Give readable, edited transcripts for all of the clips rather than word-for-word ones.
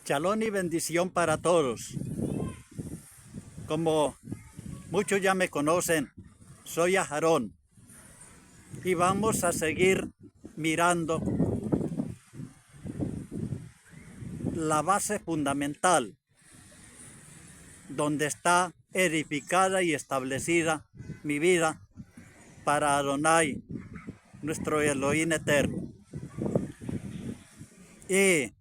Shalom y bendición para todos. Como muchos ya me conocen, soy Aharón y vamos a seguir mirando la base fundamental donde está edificada y establecida mi vida para Adonai, nuestro Elohim eterno. Y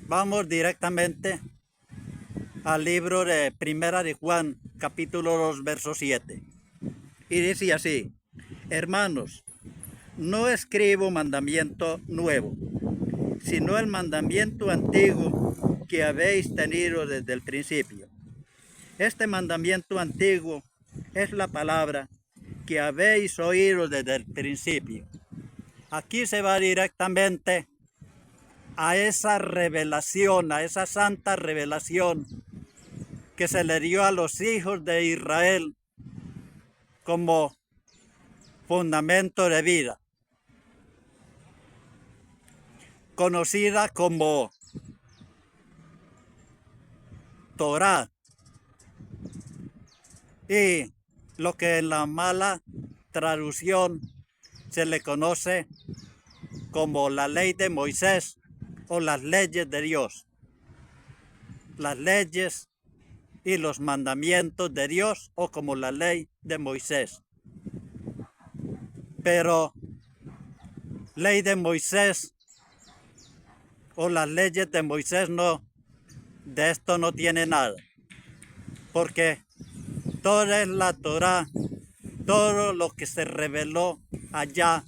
vamos directamente al libro de Primera de Juan, capítulo 2, verso 7. Y dice así: hermanos, no escribo mandamiento nuevo, sino el mandamiento antiguo que habéis tenido desde el principio. Este mandamiento antiguo es la palabra que habéis oído desde el principio. Aquí se va directamente a esa revelación, a esa santa revelación que se le dio a los hijos de Israel como fundamento de vida, conocida como Torá, y lo que en la mala traducción se le conoce como la ley de Moisés o las leyes de Dios. Las leyes y los mandamientos de Dios, o como la ley de Moisés. Pero ley de Moisés o las leyes de Moisés no, de esto no tiene nada, porque toda es la Torá, todo lo que se reveló allá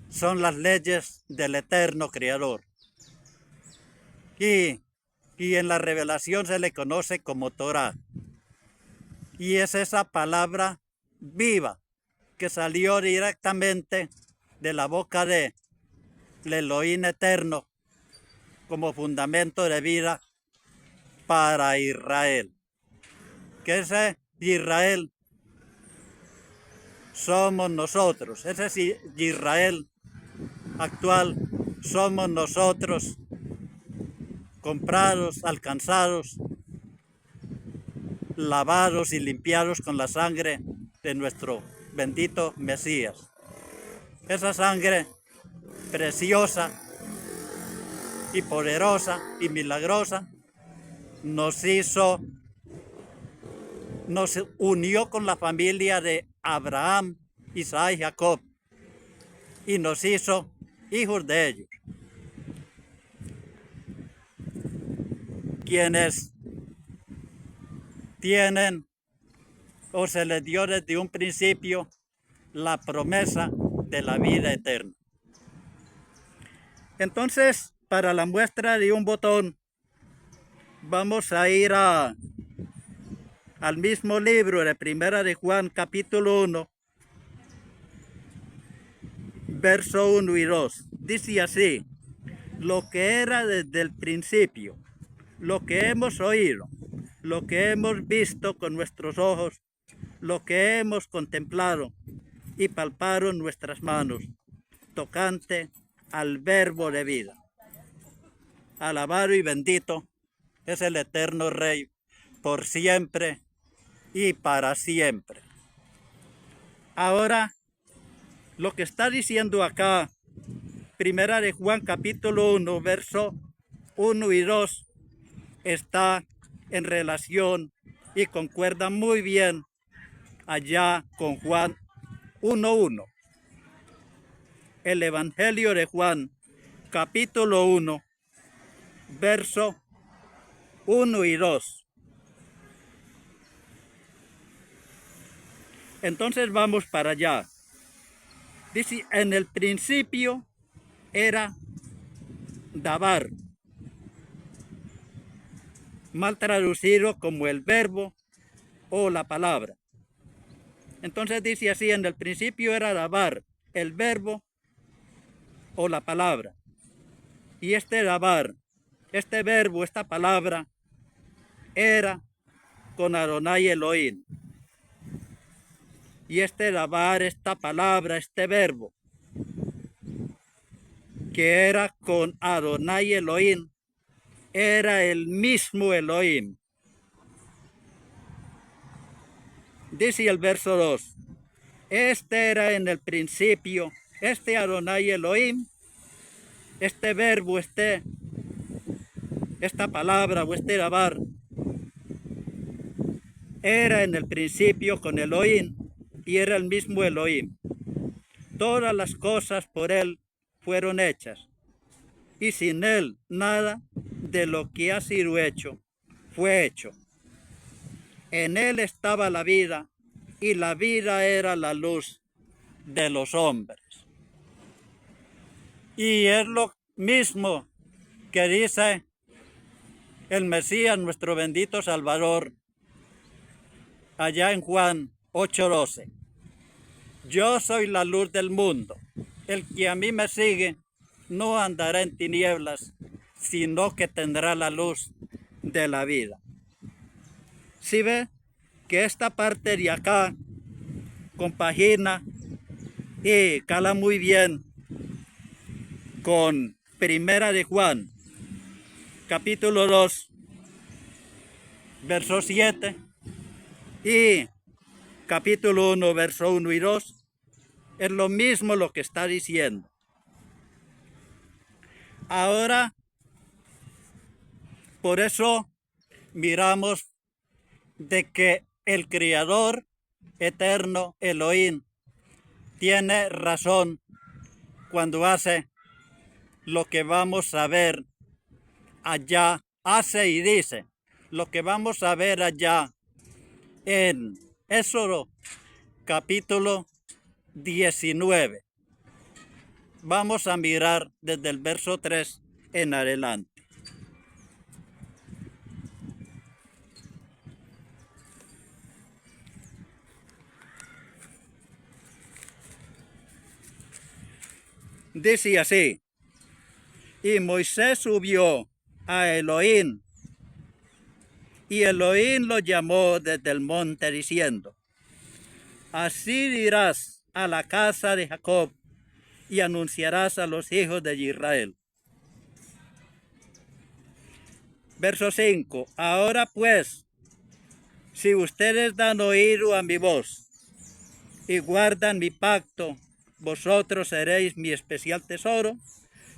son las leyes del eterno Creador. Y en la revelación se le conoce como Torá. Y es esa palabra viva que salió directamente de la boca de Elohim eterno como fundamento de vida para Israel. Que ese Israel somos nosotros, ese Israel actual somos nosotros, comprados, alcanzados, lavados y limpiados con la sangre de nuestro bendito Mesías. Esa sangre preciosa y poderosa y milagrosa nos unió con la familia de Abraham, Isaac y Jacob y nos hizo hijos de ellos, quienes tienen o se les dio desde un principio la promesa de la vida eterna. Entonces, para la muestra de un botón, vamos a ir al mismo libro de Primera de Juan, capítulo 1, verso 1 y 2. Dice así: lo que era desde el principio, lo que hemos oído, lo que hemos visto con nuestros ojos, lo que hemos contemplado y palparon nuestras manos, tocante al verbo de vida. Alabado y bendito es el eterno Rey, por siempre y para siempre. Ahora, lo que está diciendo acá, Primera de Juan capítulo 1, verso 1 y 2, está en relación y concuerda muy bien allá con Juan 1:1. El Evangelio de Juan, capítulo 1, verso 1 y 2. Entonces vamos para allá. Dice: en el principio era Dabar, mal traducido como el verbo o la palabra. Entonces dice así: en el principio era Dabar, el verbo o la palabra. Y este Dabar, este verbo, esta palabra, era con Adonai Elohim. Y este Dabar, esta palabra, este verbo, que era con Adonai Elohim, era el mismo Elohim. Dice el verso 2, este era en el principio, este Adonai Elohim, este verbo, esta palabra o este dabar, era en el principio con Elohim y era el mismo Elohim. Todas las cosas por él fueron hechas y sin él nada de lo que ha sido hecho fue hecho. En él estaba la vida y la vida era la luz de los hombres. Y es lo mismo que dice el Mesías, nuestro bendito Salvador, allá en Juan 8:12. Yo soy la luz del mundo. El que a mí me sigue no andará en tinieblas, sino que tendrá la luz de la vida. ¿Sí ve que esta parte de acá compagina y cala muy bien con Primera de Juan, capítulo 2, verso 7 y capítulo 1, verso 1 y 2? Es lo mismo lo que está diciendo. Ahora, por eso miramos de que el Creador eterno, Elohim, tiene razón cuando hace lo que vamos a ver allá, hace y dice lo que vamos a ver allá en Éxodo capítulo 19. Vamos a mirar desde el verso 3 en adelante. Dice así, y Moisés subió a Elohim, y Elohim lo llamó desde el monte diciendo, así dirás a la casa de Jacob, y anunciarás a los hijos de Israel. Verso 5, ahora pues, si ustedes dan oído a mi voz, y guardan mi pacto, vosotros seréis mi especial tesoro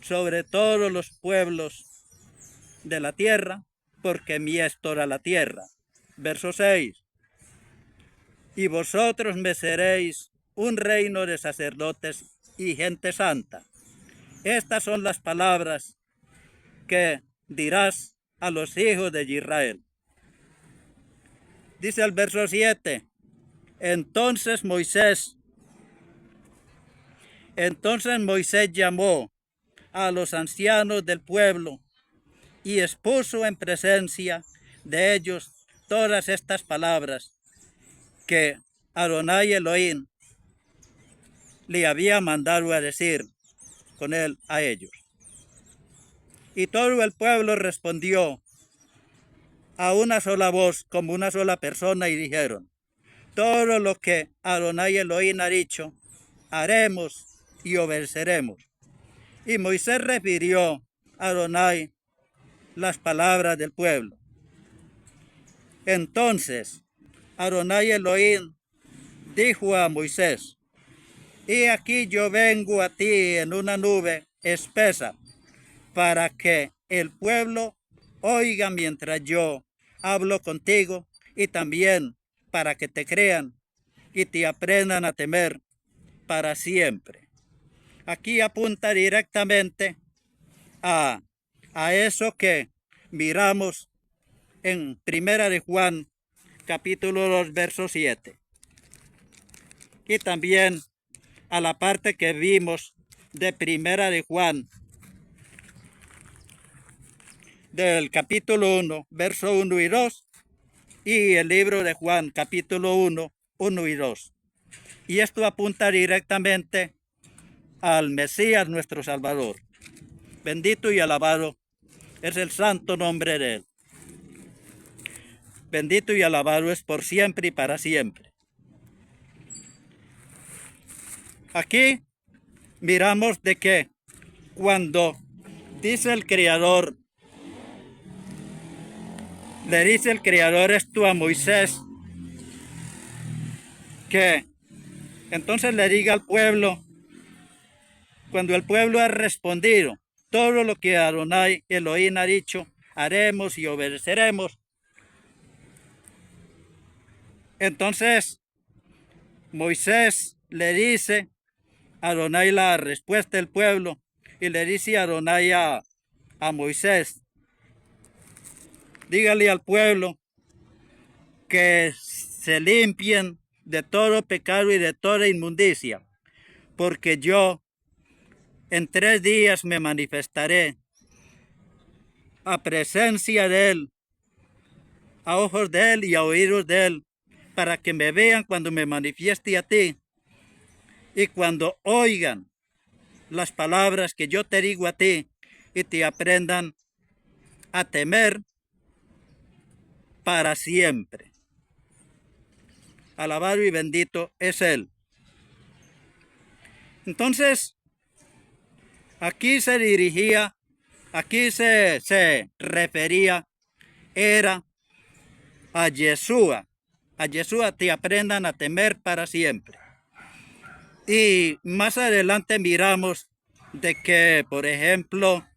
sobre todos los pueblos de la tierra, porque mía es toda la tierra. Verso 6. Y vosotros me seréis un reino de sacerdotes y gente santa. Estas son las palabras que dirás a los hijos de Israel. Dice el verso 7. Entonces Moisés llamó a los ancianos del pueblo y expuso en presencia de ellos todas estas palabras que Adonai Elohim le había mandado a decir con él a ellos. Y todo el pueblo respondió a una sola voz, como una sola persona, y dijeron, todo lo que Adonai Elohim ha dicho, haremos y obedeceremos. Y Moisés refirió a Adonai las palabras del pueblo. Entonces Adonai Elohim dijo a Moisés, he aquí yo vengo a ti en una nube espesa, para que el pueblo oiga mientras yo hablo contigo, y también para que te crean y te aprendan a temer para siempre. Aquí apunta directamente a eso que miramos en Primera de Juan, capítulo 2, verso 7. Y también a la parte que vimos de Primera de Juan, del capítulo 1, verso 1 y 2, y el libro de Juan, capítulo 1, 1 y 2. Y esto apunta directamente al Mesías, nuestro Salvador. Bendito y alabado es el santo nombre de él. Bendito y alabado es por siempre y para siempre. Aquí miramos de que cuando dice el Creador, le dice el Creador esto a Moisés, que entonces le diga al pueblo, cuando el pueblo ha respondido todo lo que Adonai Elohim ha dicho, haremos y obedeceremos. Entonces Moisés le dice a Adonai la respuesta del pueblo y le dice a Adonai a Moisés, dígale al pueblo que se limpien de todo pecado y de toda inmundicia, porque yo en 3 días me manifestaré a presencia de él, a ojos de él y a oídos de él, para que me vean cuando me manifieste a ti y cuando oigan las palabras que yo te digo a ti y te aprendan a temer para siempre. Alabado y bendito es él. Entonces, aquí se dirigía, aquí se refería, era a Yeshua. A Yeshua te aprendan a temer para siempre. Y más adelante miramos de que, por ejemplo,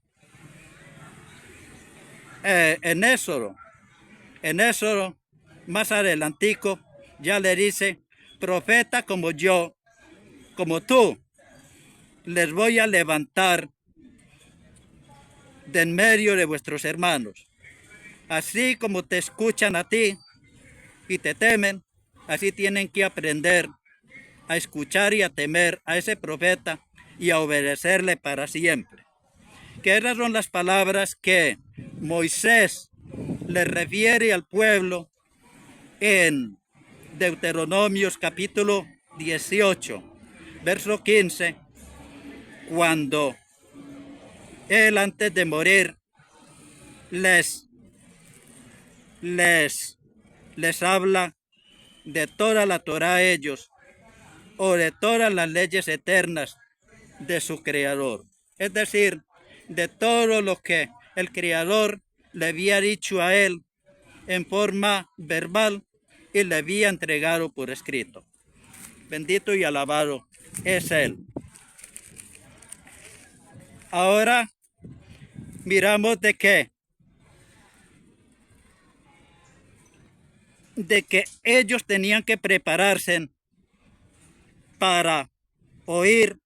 en Éxodo, más adelantico, ya le dice, profeta como yo, como tú, les voy a levantar de en medio de vuestros hermanos. Así como te escuchan a ti y te temen, así tienen que aprender a escuchar y a temer a ese profeta y a obedecerle para siempre. Que esas son las palabras que Moisés le refiere al pueblo en Deuteronomios capítulo 18, verso 15, cuando él antes de morir les habla de toda la Torá a ellos o de todas las leyes eternas de su Creador. Es decir, de todo lo que el Creador le había dicho a él en forma verbal y le había entregado por escrito. Bendito y alabado es él. Ahora miramos de que ellos tenían que prepararse para oír,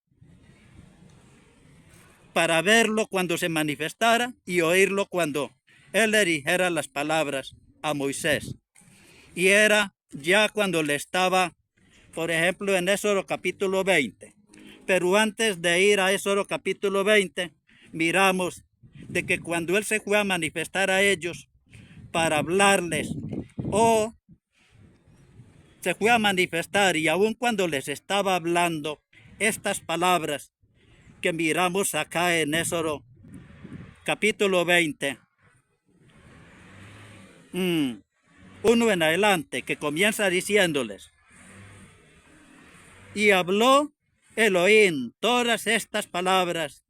para verlo cuando se manifestara y oírlo cuando él le dijera las palabras a Moisés. Y era ya cuando le estaba, por ejemplo, en Éxodo capítulo 20. Pero antes de ir a Éxodo capítulo 20, miramos de que cuando él se fue a manifestar a ellos para hablarles, o se fue a manifestar y aun cuando les estaba hablando estas palabras que miramos acá en Éxodo capítulo 20, uno en adelante, que comienza diciéndoles, y habló Elohim todas estas palabras,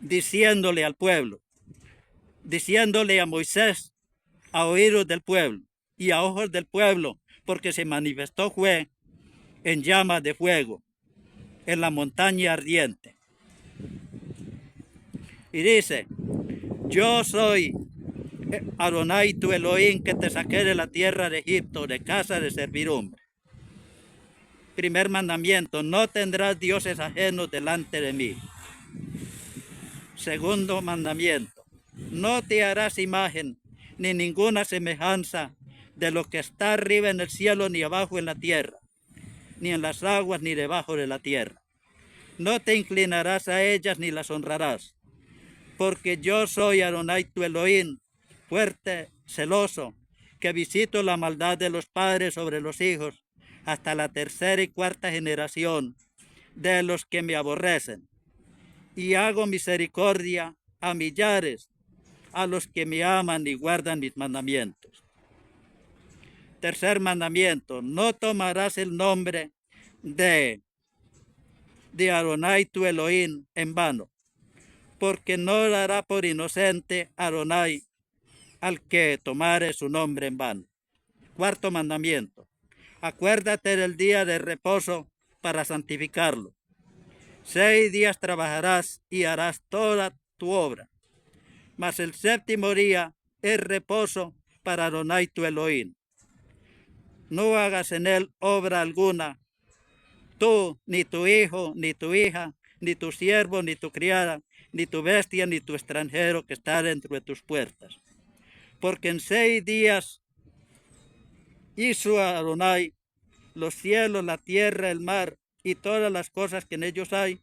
diciéndole al pueblo, diciéndole a Moisés a oídos del pueblo y a ojos del pueblo, porque se manifestó fue en llamas de fuego, en la montaña ardiente. Y dice, yo soy Adonai tu Elohim, que te saqué de la tierra de Egipto, de casa de servidumbre. Primer mandamiento, no tendrás dioses ajenos delante de mí. Segundo mandamiento, no te harás imagen ni ninguna semejanza de lo que está arriba en el cielo, ni abajo en la tierra, ni en las aguas, ni debajo de la tierra. No te inclinarás a ellas ni las honrarás, porque yo soy Adonai tu Elohim, fuerte, celoso, que visito la maldad de los padres sobre los hijos, hasta la 3ª y 4ª generación de los que me aborrecen. Y hago misericordia a millares, a los que me aman y guardan mis mandamientos. Tercer mandamiento, no tomarás el nombre de Adonai tu Elohim en vano. porque no dará por inocente Adonai al que tomare su nombre en vano. Cuarto mandamiento. Acuérdate del día de reposo para santificarlo. 6 días trabajarás y harás toda tu obra, mas el séptimo día es reposo para Adonai tu Elohim. No hagas en él obra alguna, tú, ni tu hijo, ni tu hija, ni tu siervo, ni tu criada, ni tu bestia, ni tu extranjero que está dentro de tus puertas. Porque en 6 días hizo Adonai los cielos, la tierra, el mar y todas las cosas que en ellos hay,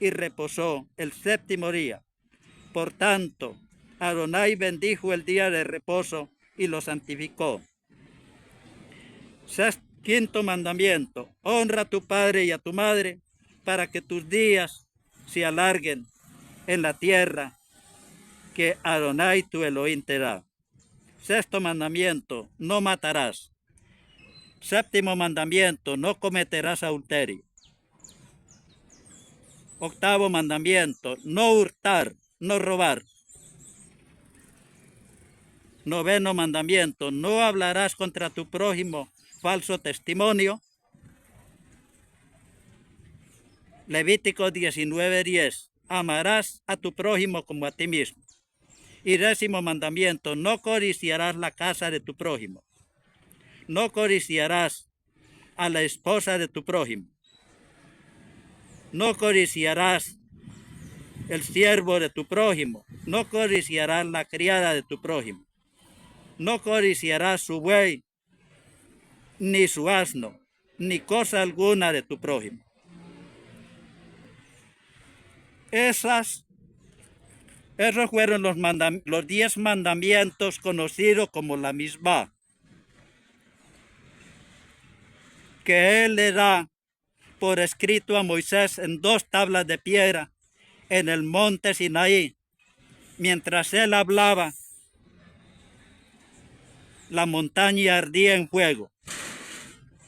y reposó el séptimo día. Por tanto, Adonai bendijo el día de reposo y lo santificó. Quinto mandamiento, honra a tu padre y a tu madre para que tus días se alarguen en la tierra que Adonai tu Elohim te da. Sexto mandamiento, no matarás. Séptimo mandamiento, no cometerás adulterio. Octavo mandamiento, no hurtar, no robar. Noveno mandamiento, no hablarás contra tu prójimo falso testimonio. Levítico 19:10, amarás a tu prójimo como a ti mismo. Y 10º mandamiento, no codiciarás la casa de tu prójimo. No codiciarás a la esposa de tu prójimo. No codiciarás el siervo de tu prójimo. No codiciarás la criada de tu prójimo. No codiciarás su buey, ni su asno, ni cosa alguna de tu prójimo. Esos fueron los 10 mandamientos conocidos como la Mishpah, que él le da por escrito a Moisés en 2 tablas de piedra en el monte Sinaí. Mientras él hablaba, la montaña ardía en fuego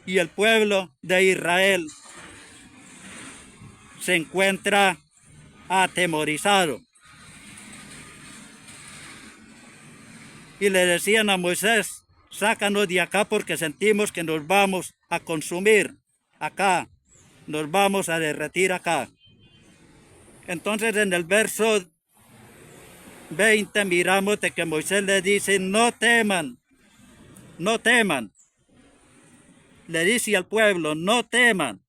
y el pueblo de Israel se encuentra atemorizado. Y le decían a Moisés, sácanos de acá porque sentimos que nos vamos a consumir acá, nos vamos a derretir acá. Entonces en el verso 20 miramos de que Moisés le dice, no teman, no teman. Le dice al pueblo, no teman,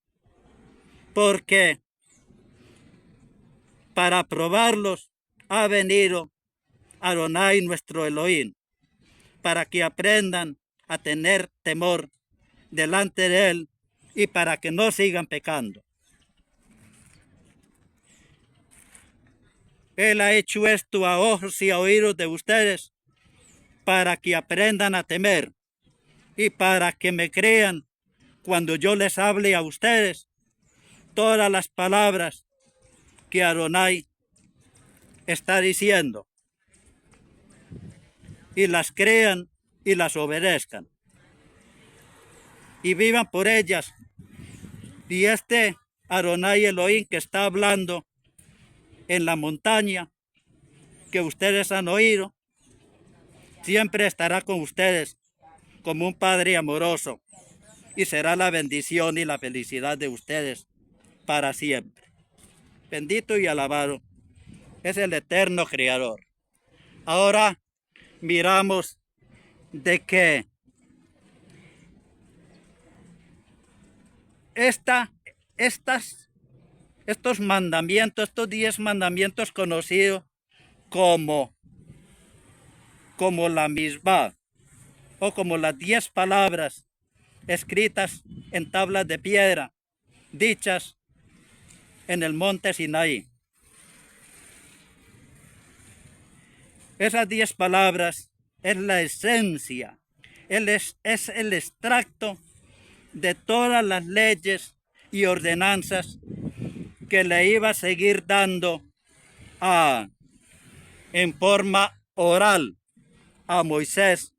porque para probarlos ha venido Adonai nuestro Elohim, para que aprendan a tener temor delante de él y para que no sigan pecando. Él ha hecho esto a ojos y a oídos de ustedes para que aprendan a temer y para que me crean cuando yo les hable a ustedes todas las palabras que Adonai está diciendo y las crean y las obedezcan y vivan por ellas. Y este Adonai Elohim que está hablando en la montaña que ustedes han oído, siempre estará con ustedes como un Padre amoroso y será la bendición y la felicidad de ustedes para siempre. Bendito y alabado es el eterno Creador. Ahora miramos de que estos mandamientos, estos 10 mandamientos conocidos como la Mishpah o como las 10 palabras escritas en tablas de piedra, dichas en el monte Sinaí. Esas 10 palabras es la esencia, es el extracto de todas las leyes y ordenanzas que le iba a seguir dando en forma oral a Moisés,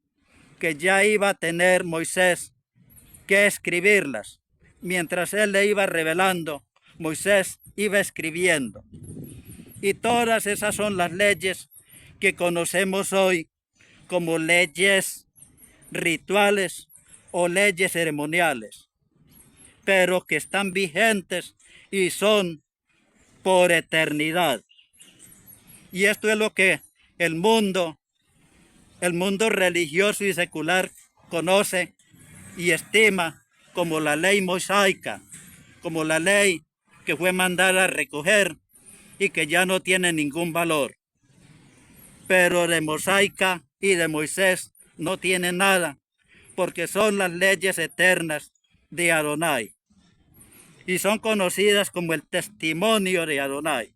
que ya iba a tener Moisés que escribirlas. Mientras él le iba revelando, Moisés iba escribiendo. Y todas esas son las leyes que conocemos hoy como leyes rituales o leyes ceremoniales, pero que están vigentes y son por eternidad. Y esto es lo que el mundo religioso y secular conoce y estima como la ley mosaica, como la ley que fue mandada a recoger y que ya no tiene ningún valor. Pero de mosaica y de Moisés no tiene nada, porque son las leyes eternas de Adonai y son conocidas como el testimonio de Adonai.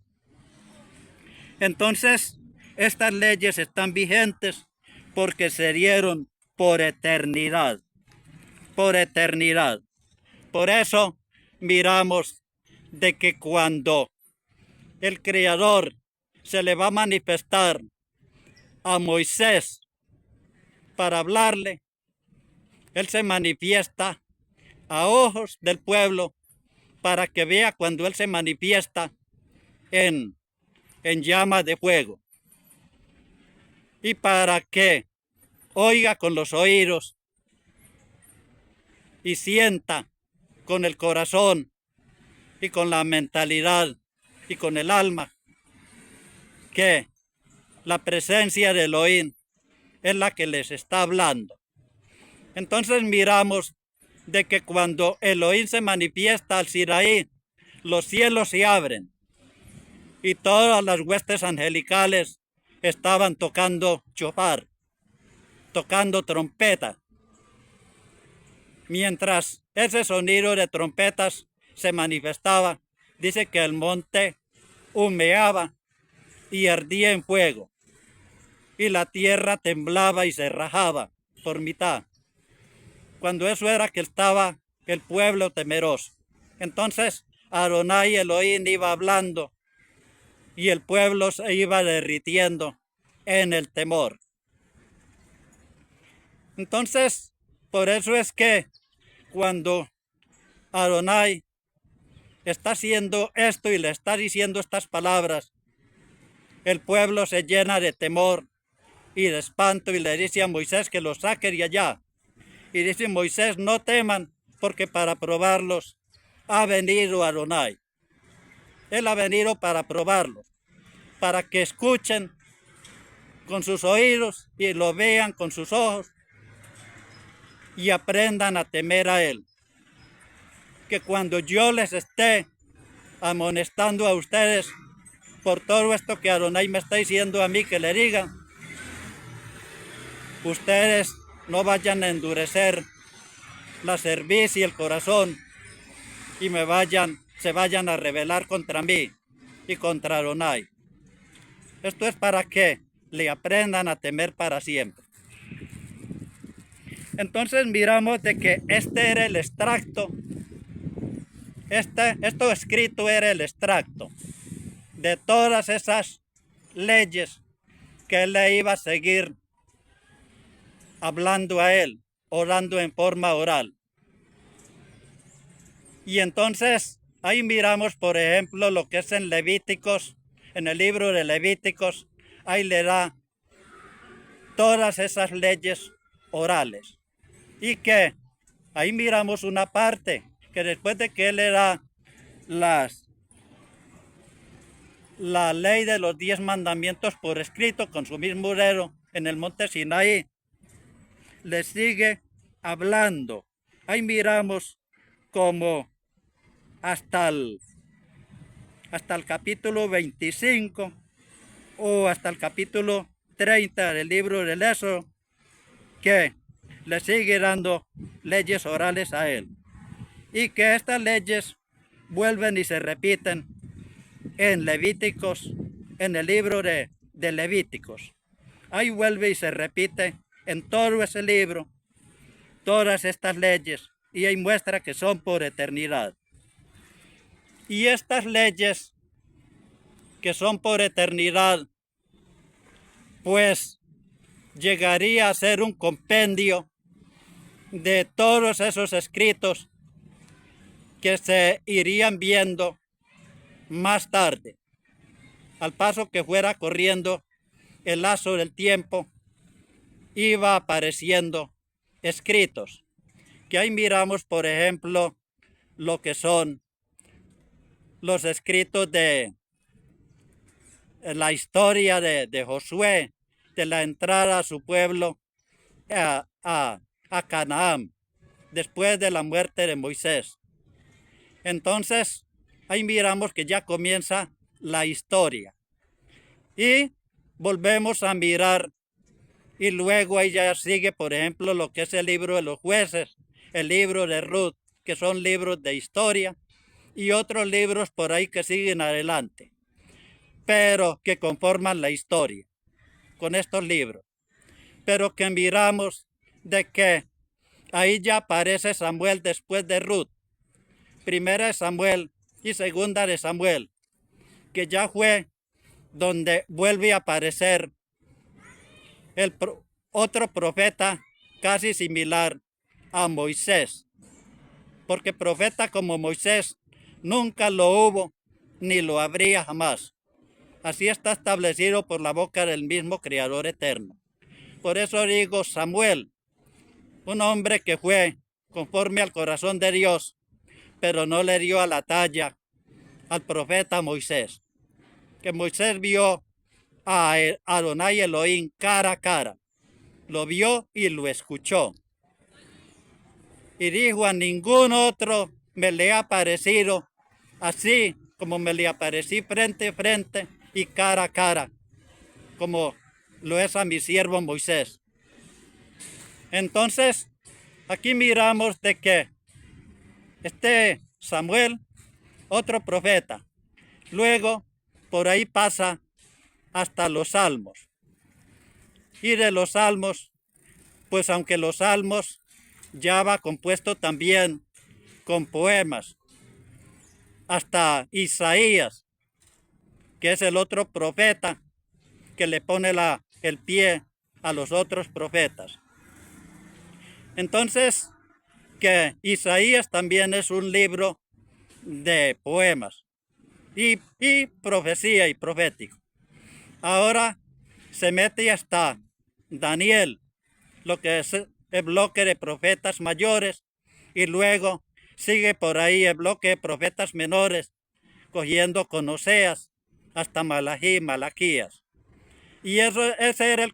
Entonces, estas leyes están vigentes porque se dieron por eternidad, por eternidad. Por eso miramos de que cuando el Creador se le va a manifestar a Moisés para hablarle, él se manifiesta a ojos del pueblo para que vea cuando él se manifiesta en llamas de fuego y para que oiga con los oídos y sienta con el corazón y con la mentalidad y con el alma que la presencia de Elohim es la que les está hablando. Entonces miramos de que cuando Elohim se manifiesta al Sinaí, los cielos se abren y todas las huestes angelicales estaban tocando shofar, tocando trompeta. Mientras ese sonido de trompetas se manifestaba, dice que el monte humeaba y ardía en fuego, y la tierra temblaba y se rajaba por mitad. Cuando eso era que estaba el pueblo temeroso. Entonces Adonai Elohim iba hablando y el pueblo se iba derritiendo en el temor. Entonces, por eso es que cuando Adonai está haciendo esto y le está diciendo estas palabras, el pueblo se llena de temor y de espanto y le dice a Moisés que los saque de allá. Y dice Moisés, no teman, porque para probarlos ha venido Adonai. Él ha venido para probarlos, para que escuchen con sus oídos y lo vean con sus ojos y aprendan a temer a Él. Que cuando yo les esté amonestando a ustedes por todo esto que Adonai me está diciendo a mí que le digan, ustedes no vayan a endurecer la cerviz y el corazón y se vayan a rebelar contra mí y contra Adonai. Esto es para que le aprendan a temer para siempre. Entonces miramos de que este era el extracto, esto escrito era el extracto de todas esas leyes que él le iba a seguir hablando a él, orando en forma oral. Y entonces ahí miramos, por ejemplo, lo que es en Levíticos, en el libro de Levíticos, ahí le da todas esas leyes orales. Y que ahí miramos una parte, que después de que él le da la ley de los 10 mandamientos por escrito con su mismo dedo en el monte Sinaí, le sigue hablando. Ahí miramos como hasta el capítulo 25 o hasta el capítulo 30 del libro del Éxodo, que le sigue dando leyes orales a él. Y que estas leyes vuelven y se repiten en Levíticos, en el libro de Levíticos. Ahí vuelve y se repite en todo ese libro todas estas leyes y ahí muestra que son por eternidad. Y estas leyes que son por eternidad, pues llegaría a ser un compendio de todos esos escritos que se irían viendo más tarde. al paso que fuera corriendo el lazo del tiempo, iba apareciendo escritos. Que ahí miramos, por ejemplo, lo que son los escritos de la historia de Josué, de la entrada a su pueblo a Canaán, después de la muerte de Moisés. Entonces, ahí miramos que ya comienza la historia. Y volvemos a mirar, y luego ahí ya sigue, por ejemplo, lo que es el libro de los jueces, el libro de Ruth, que son libros de historia, y otros libros por ahí que siguen adelante, pero que conforman la historia con estos libros. Pero que miramos de que ahí ya aparece Samuel después de Ruth, primera de Samuel y segunda de Samuel, que ya fue donde vuelve a aparecer otro profeta casi similar a Moisés, porque profeta como Moisés nunca lo hubo ni lo habría jamás. Así está establecido por la boca del mismo Creador eterno. Por eso digo Samuel, un hombre que fue conforme al corazón de Dios, pero no le dio a la talla al profeta Moisés. Que Moisés vio a Adonai Elohim cara a cara, lo vio y lo escuchó. Y dijo, a ningún otro me le ha parecido así como me le aparecí frente a frente y cara a cara, como lo es a mi siervo Moisés. Entonces, aquí miramos de que este Samuel, otro profeta, luego por ahí pasa hasta los salmos. Y de los salmos, pues aunque los salmos ya va compuesto también con poemas, hasta Isaías, que es el otro profeta que le pone el pie a los otros profetas. Entonces, que Isaías también es un libro de poemas y profecía y profético. Ahora se mete hasta Daniel, lo que es el bloque de profetas mayores, y luego sigue por ahí el bloque de profetas menores, cogiendo con Oseas hasta Malaquías. Y ese era el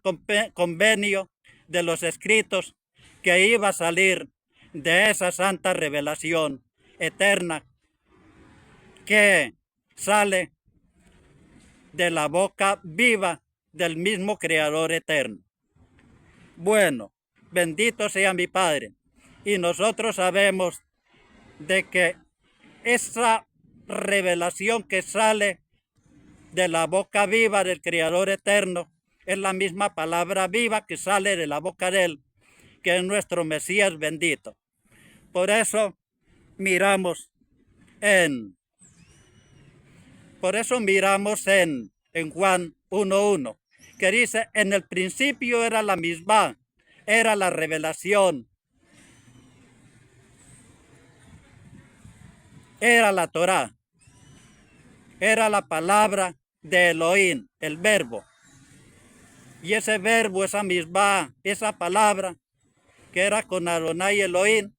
convenio de los escritos que iba a salir de esa santa revelación eterna que sale de la boca viva del mismo Creador eterno. Bueno, bendito sea mi Padre. Y nosotros sabemos de que esa revelación que sale de la boca viva del Creador eterno es la misma palabra viva que sale de la boca de Él, que es nuestro Mesías bendito. Por eso miramos en Juan 1:1, que dice, en el principio era la misma, era la revelación, era la Torá, era la palabra de Elohim, el verbo. Y ese verbo, esa misma, esa palabra que era con Adonai Elohim,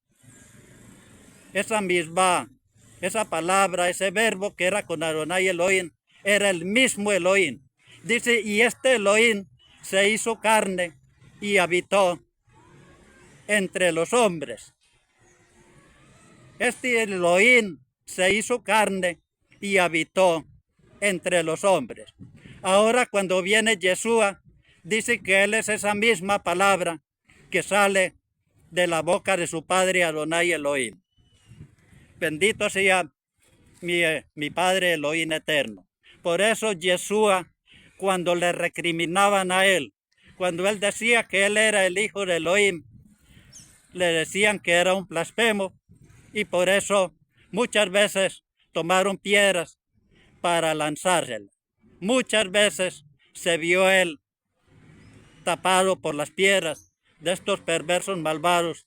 esa palabra, ese verbo que era con Adonai Elohim, era el mismo Elohim. Dice, y este Elohim se hizo carne y habitó entre los hombres. Este Elohim se hizo carne y habitó entre los hombres. Ahora cuando viene Yeshua, dice que Él es esa misma palabra que sale de la boca de su Padre Adonai Elohim. Bendito sea mi Padre Elohim eterno. Por eso Yeshua, cuando le recriminaban a Él, cuando Él decía que Él era el Hijo de Elohim, le decían que era un blasfemo, y por eso muchas veces tomaron piedras para lanzársela. Muchas veces se vio Él tapado por las piedras de estos perversos malvados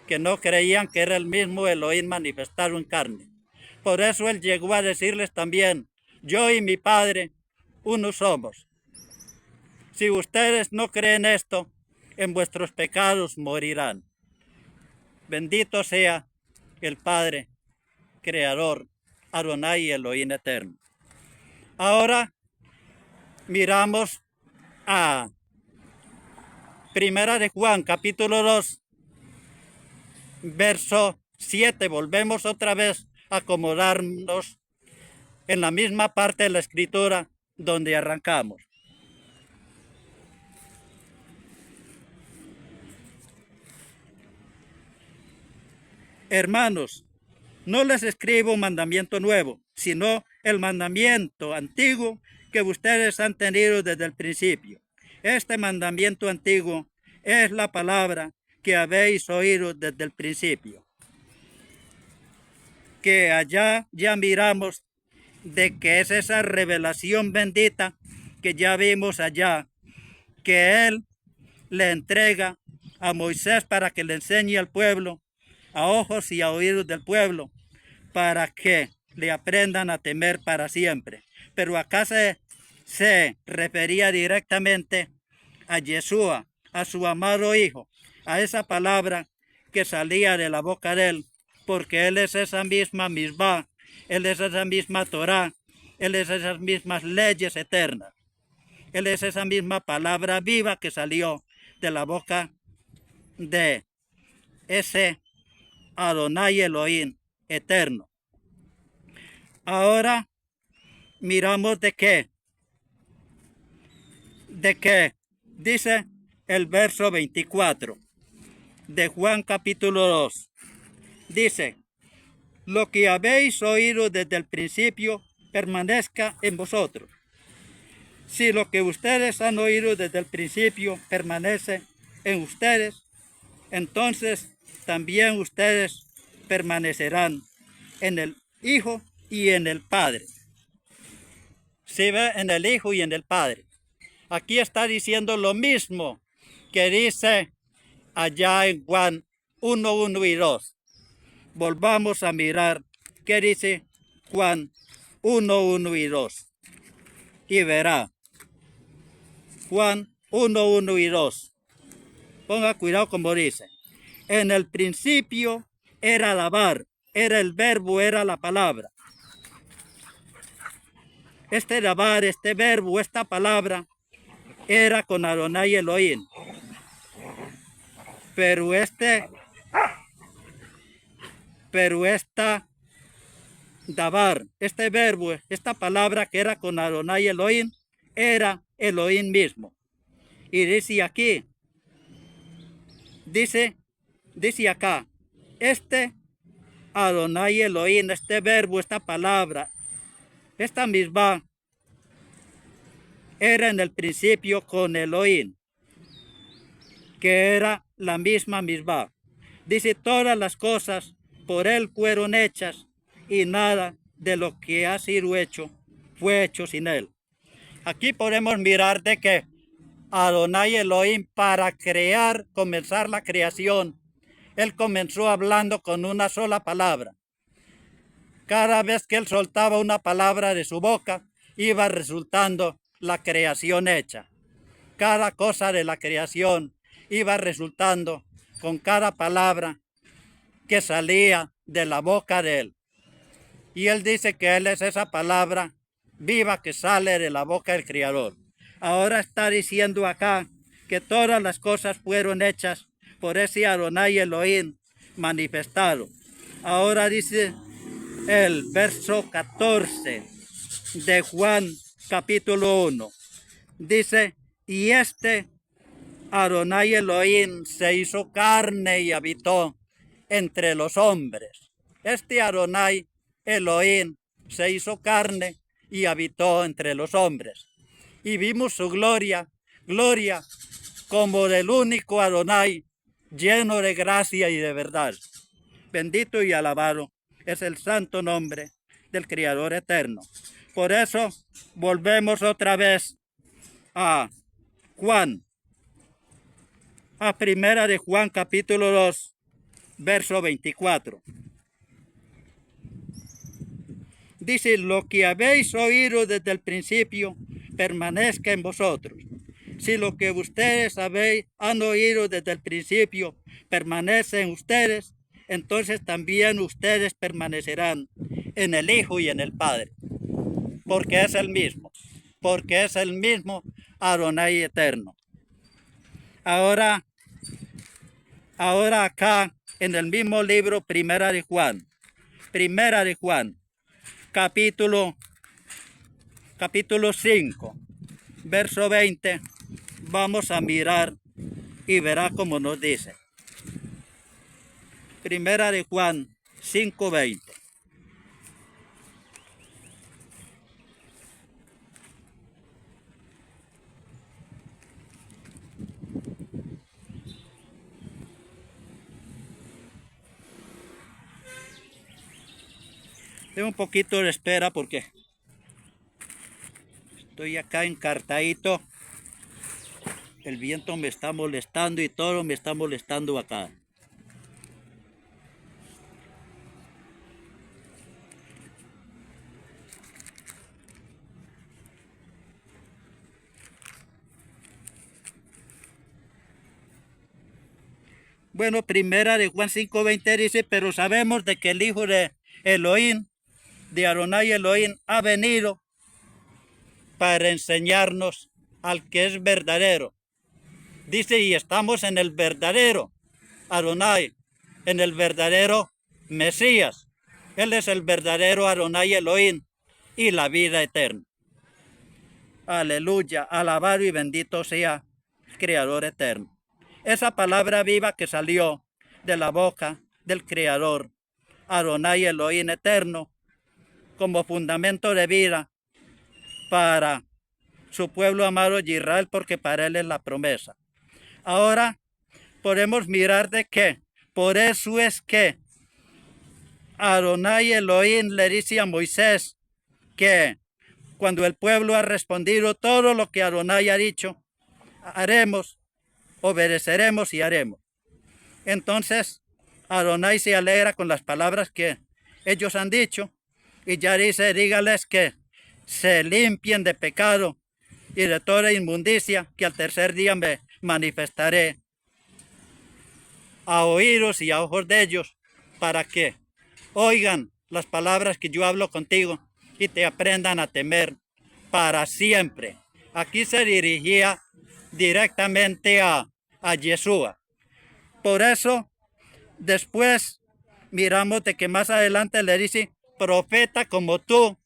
que no creían que era el mismo Elohim manifestado en carne. Por eso Él llegó a decirles también, yo y mi Padre uno somos. Si ustedes no creen esto, en vuestros pecados morirán. Bendito sea el Padre, Creador, Adonai Elohim eterno. Ahora miramos a Primera de Juan, capítulo 2, verso 7. Volvemos otra vez a acomodarnos en la misma parte de la escritura donde arrancamos. Hermanos, no les escribo un mandamiento nuevo, sino el mandamiento antiguo que ustedes han tenido desde el principio. Este mandamiento antiguo es la palabra que habéis oído desde el principio. Que allá ya miramos de que es esa revelación bendita que ya vimos allá, que Él le entrega a Moisés para que le enseñe al pueblo, a ojos y a oídos del pueblo, para que le aprendan a temer para siempre. Pero acá se refería directamente a Yeshua, a su amado Hijo, a esa palabra que salía de la boca de Él, porque Él es esa misma misbah, Él es esa misma Torah, Él es esas mismas leyes eternas. Él es esa misma palabra viva que salió de la boca de ese Adonai Elohim eterno. Ahora miramos de qué dice el verso 24 de Juan capítulo 2. Dice, lo que habéis oído desde el principio permanezca en vosotros. Si lo que ustedes han oído desde el principio permanece en ustedes, entonces también ustedes permanecerán en el Hijo y en el Padre. Se ve en el Hijo y en el Padre. Aquí está diciendo lo mismo que dice allá en Juan 1, 1 y 2. Volvamos a mirar qué dice Juan 1, 1 y 2. Y verá. Juan 1, 1 y 2. Ponga cuidado como dice. En el principio era lavar, era el verbo, era la palabra. Este lavar, este verbo, esta palabra, era con Adonai Elohim. Pero esta davar, este verbo, esta palabra que era con Adonai Elohim, era Elohim mismo. Y dice aquí, dice acá, este Adonai Elohim, este verbo, esta palabra, esta misma, era en el principio con Elohim, que era la misma misma. Dice, todas las cosas por Él fueron hechas y nada de lo que ha sido hecho fue hecho sin Él. Aquí podemos mirar de que Adonai Elohim para comenzar la creación, Él comenzó hablando con una sola palabra. Cada vez que Él soltaba una palabra de su boca, iba resultando la creación hecha. Cada cosa de la creación iba resultando con cada palabra que salía de la boca de Él. Y Él dice que Él es esa palabra viva que sale de la boca del Creador. Ahora está diciendo acá que todas las cosas fueron hechas por ese Adonai Elohim manifestado. Ahora dice el verso 14 de Juan capítulo 1. Dice, y este Adonai Elohim se hizo carne y habitó entre los hombres. Este Adonai Elohim se hizo carne y habitó entre los hombres. Y vimos su gloria como del único Adonai, lleno de gracia y de verdad. Bendito y alabado es el santo nombre del Creador eterno. Por eso volvemos otra vez a Juan, a Primera de Juan capítulo 2, verso 24. Dice, lo que habéis oído desde el principio permanezca en vosotros. Si lo que ustedes han oído desde el principio permanece en ustedes, entonces también ustedes permanecerán en el Hijo y en el Padre, porque es el mismo Adonai eterno. Ahora acá en el mismo libro, Primera de Juan, capítulo 5, verso 20, vamos a mirar y verá cómo nos dice. Primera de Juan 5:20. Tengo un poquito de espera porque estoy acá encartadito. El viento me está molestando y todo me está molestando acá. Bueno, primera de Juan 5:20 dice, pero sabemos de que el Hijo de Elohim, de Adonai Elohim, ha venido para enseñarnos al que es verdadero. Dice, y estamos en el verdadero Adonai, en el verdadero Mesías. Él es el verdadero Adonai Elohim y la vida eterna. Aleluya, alabado y bendito sea el Creador eterno. Esa palabra viva que salió de la boca del Creador, Adonai Elohim eterno, como fundamento de vida para su pueblo amado Israel, porque para él es la promesa. Ahora podemos mirar de qué. Por eso es que Adonai Elohim le dice a Moisés que cuando el pueblo ha respondido todo lo que Adonai ha dicho, haremos, obedeceremos y haremos. Entonces Adonai se alegra con las palabras que ellos han dicho y ya dice, dígales que se limpien de pecado y de toda inmundicia, que al tercer día me manifestaré a oídos y a ojos de ellos, para que oigan las palabras que yo hablo contigo y te aprendan a temer para siempre. Aquí se dirigía directamente a Yeshua. Por eso, después miramos de que más adelante le dice, profeta como tú,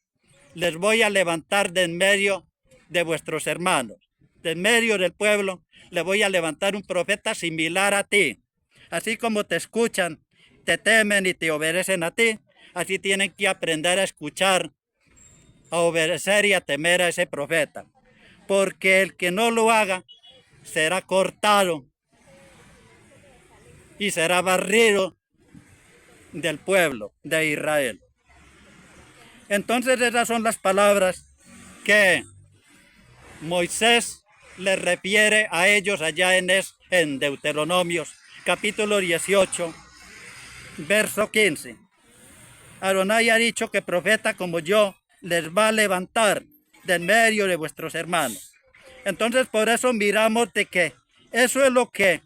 les voy a levantar de en medio de vuestros hermanos, de en medio del pueblo, le voy a levantar un profeta similar a ti. Así como te escuchan, te temen y te obedecen a ti, así tienen que aprender a escuchar, a obedecer y a temer a ese profeta. Porque el que no lo haga será cortado y será barrido del pueblo de Israel. Entonces esas son las palabras que Moisés les refiere a ellos allá en Deuteronomios, capítulo 18, verso 15. Adonai ha dicho que profeta como yo les va a levantar del medio de vuestros hermanos. Entonces por eso miramos de que eso es lo que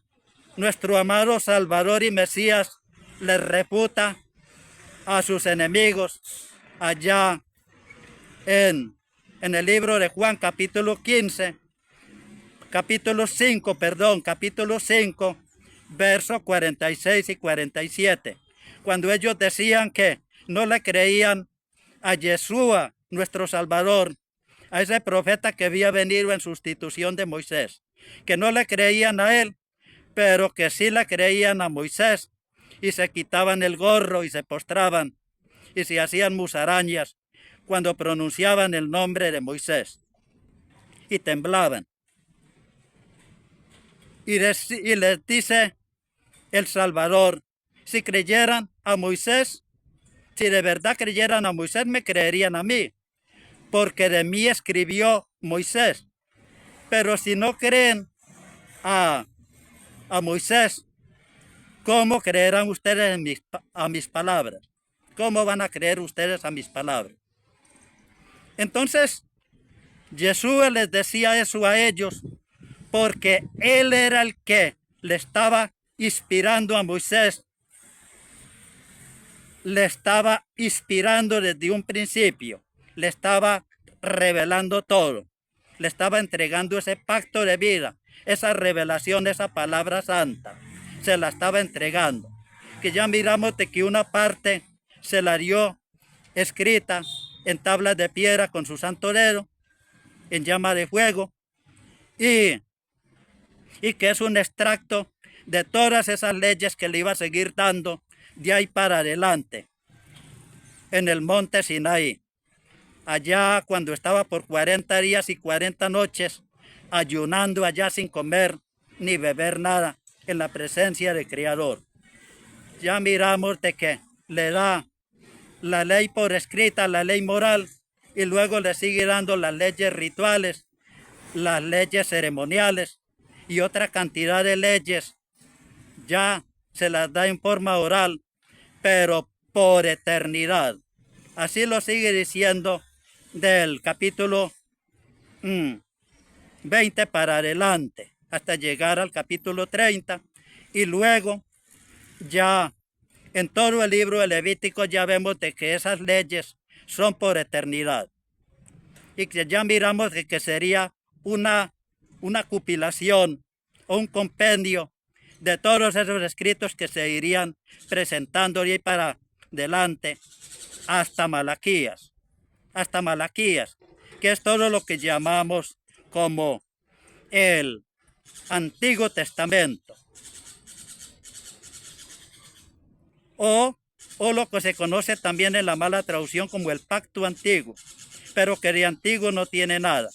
nuestro amado Salvador y Mesías les refuta a sus enemigos allá en el libro de Juan, capítulo 5, versos 46 y 47, cuando ellos decían que no le creían a Yeshua, nuestro Salvador, a ese profeta que había venido en sustitución de Moisés, que no le creían a él, pero que sí le creían a Moisés, y se quitaban el gorro y se postraban, y se hacían musarañas cuando pronunciaban el nombre de Moisés, y temblaban. Y les dice el Salvador, si creyeran a Moisés, si de verdad creyeran a Moisés, me creerían a mí, porque de mí escribió Moisés. Pero si no creen a Moisés, ¿cómo creerán ustedes a mis palabras? ¿Cómo van a creer ustedes a mis palabras? Entonces, Jesús les decía eso a ellos porque él era el que le estaba inspirando a Moisés, le estaba inspirando desde un principio, le estaba revelando todo, le estaba entregando ese pacto de vida, esa revelación, esa palabra santa, se la estaba entregando. Que ya miramos de que una parte se la dio escrita en tablas de piedra con su santo dedo, en llama de fuego, y que es un extracto de todas esas leyes que le iba a seguir dando de ahí para adelante, en el monte Sinaí. Allá cuando estaba por 40 días y 40 noches, ayunando allá sin comer ni beber nada, en la presencia del Creador. Ya miramos de que le da la ley por escrita, la ley moral, y luego le sigue dando las leyes rituales, las leyes ceremoniales y otra cantidad de leyes. Ya se las da en forma oral, pero por eternidad. Así lo sigue diciendo del capítulo 20 para adelante, hasta llegar al capítulo 30, y luego ya en todo el libro de Levítico ya vemos de que esas leyes son por eternidad. Y que ya miramos de que sería una compilación o un compendio de todos esos escritos que se irían presentando de ahí para adelante hasta Malaquías, que es todo lo que llamamos como el Antiguo Testamento, o lo que se conoce también en la mala traducción como el Pacto Antiguo, pero que de antiguo no tiene nada,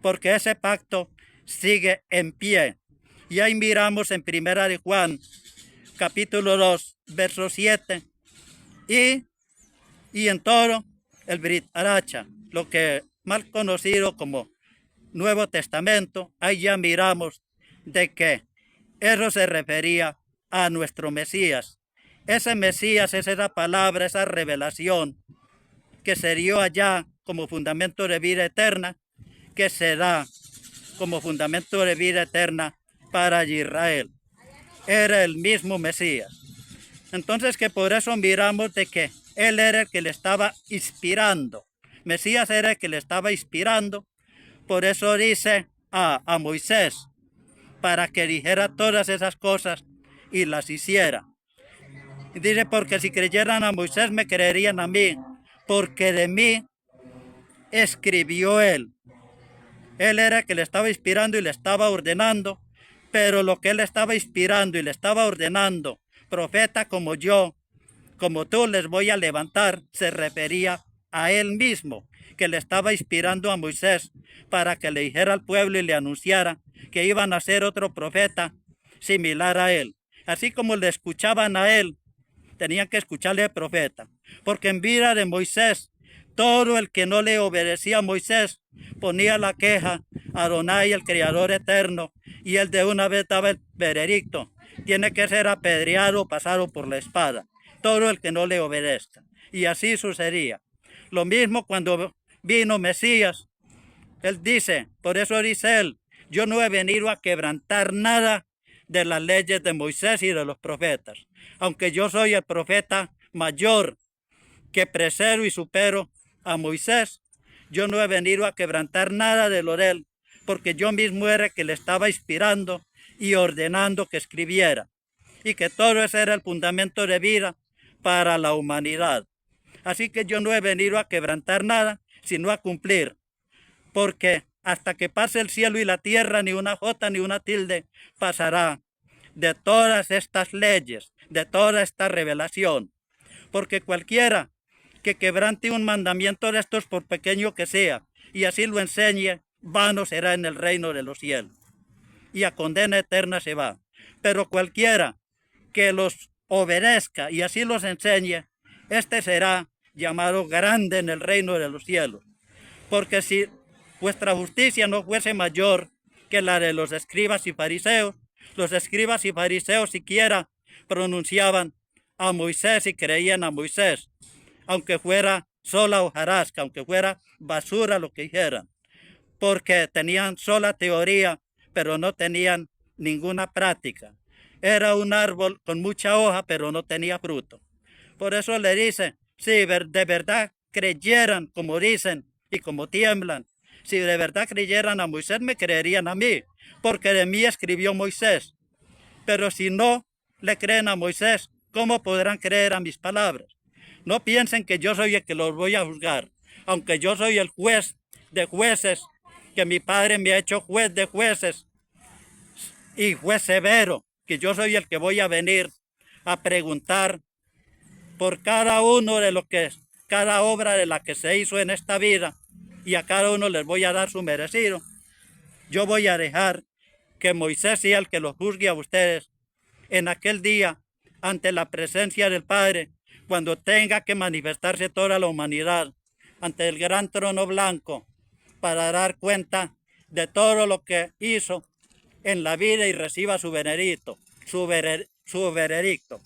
porque ese pacto sigue en pie. Y ahí miramos en Primera de Juan, capítulo 2, verso 7, y en todo el Brit Aracha, lo que mal conocido como Nuevo Testamento, ahí ya miramos de que eso se refería a nuestro Mesías. Ese Mesías es esa palabra, esa revelación que se dio allá como fundamento de vida eterna, que se da como fundamento de vida eterna para Israel. Era el mismo Mesías. Entonces que por eso miramos de que él era el que le estaba inspirando. Mesías era el que le estaba inspirando. Por eso dice a Moisés, para que dijera todas esas cosas y las hiciera. Y dice, porque si creyeran a Moisés me creerían a mí, porque de mí escribió él. Él era el que le estaba inspirando y le estaba ordenando, pero lo que él estaba inspirando y le estaba ordenando, profeta como yo, como tú les voy a levantar, se refería a él mismo, que le estaba inspirando a Moisés para que le dijera al pueblo y le anunciara que iban a ser otro profeta similar a él. Así como le escuchaban a él, tenían que escucharle al profeta, porque en vida de Moisés, todo el que no le obedecía a Moisés ponía la queja a Adonai, el Creador eterno, y él de una vez daba el veredicto: tiene que ser apedreado o pasado por la espada, todo el que no le obedezca. Y así sucedía. Lo mismo cuando vino Mesías, él dice, por eso dice él, yo no he venido a quebrantar nada de las leyes de Moisés y de los profetas, aunque yo soy el profeta mayor que precedo y supero a Moisés, yo no he venido a quebrantar nada de lo de él, porque yo mismo era el que le estaba inspirando y ordenando que escribiera, y que todo ese era el fundamento de vida para la humanidad. Así que yo no he venido a quebrantar nada, sino a cumplir, porque hasta que pase el cielo y la tierra, ni una jota ni una tilde pasará de todas estas leyes, de toda esta revelación, porque cualquiera que quebrante un mandamiento de estos, por pequeño que sea, y así lo enseñe, vano será en el reino de los cielos, y a condena eterna se va. Pero cualquiera que los obedezca y así los enseñe, este será llamado grande en el reino de los cielos. Porque si vuestra justicia no fuese mayor que la de los escribas y fariseos, los escribas y fariseos siquiera pronunciaban a Moisés y creían a Moisés, aunque fuera sola hojarasca, aunque fuera basura lo que dijeran. porque tenían sola teoría, pero no tenían ninguna práctica. Era un árbol con mucha hoja, pero no tenía fruto. Por eso le dice, si de verdad creyeran como dicen y como tiemblan, si de verdad creyeran a Moisés, me creerían a mí, porque de mí escribió Moisés. Pero si no le creen a Moisés, ¿cómo podrán creer a mis palabras? No piensen que yo soy el que los voy a juzgar, aunque yo soy el juez de jueces, que mi padre me ha hecho juez de jueces y juez severo, que yo soy el que voy a venir a preguntar por cada uno de lo que es, cada obra de la que se hizo en esta vida, y a cada uno les voy a dar su merecido. Yo voy a dejar que Moisés sea el que los juzgue a ustedes en aquel día ante la presencia del Padre, cuando tenga que manifestarse toda la humanidad ante el gran trono blanco para dar cuenta de todo lo que hizo en la vida y reciba su veredicto, su veredicto.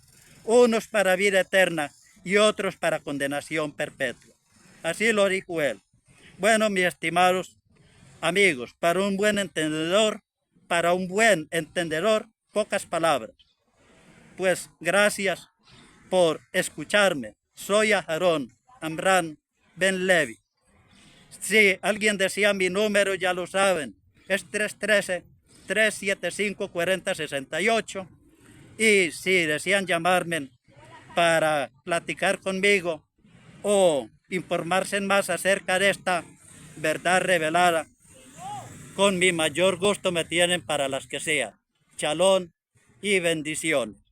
Unos para vida eterna y otros para condenación perpetua. Así lo dijo él. Bueno, mis estimados amigos, para un buen entendedor, pocas palabras. Pues gracias por escucharme. Soy Aarón Amram Ben Levi. Si alguien decía mi número, ya lo saben. Es 313-375-4068. Y si desean llamarme para platicar conmigo o informarse más acerca de esta verdad revelada, con mi mayor gusto me tienen para las que sea. Shalom y bendiciones.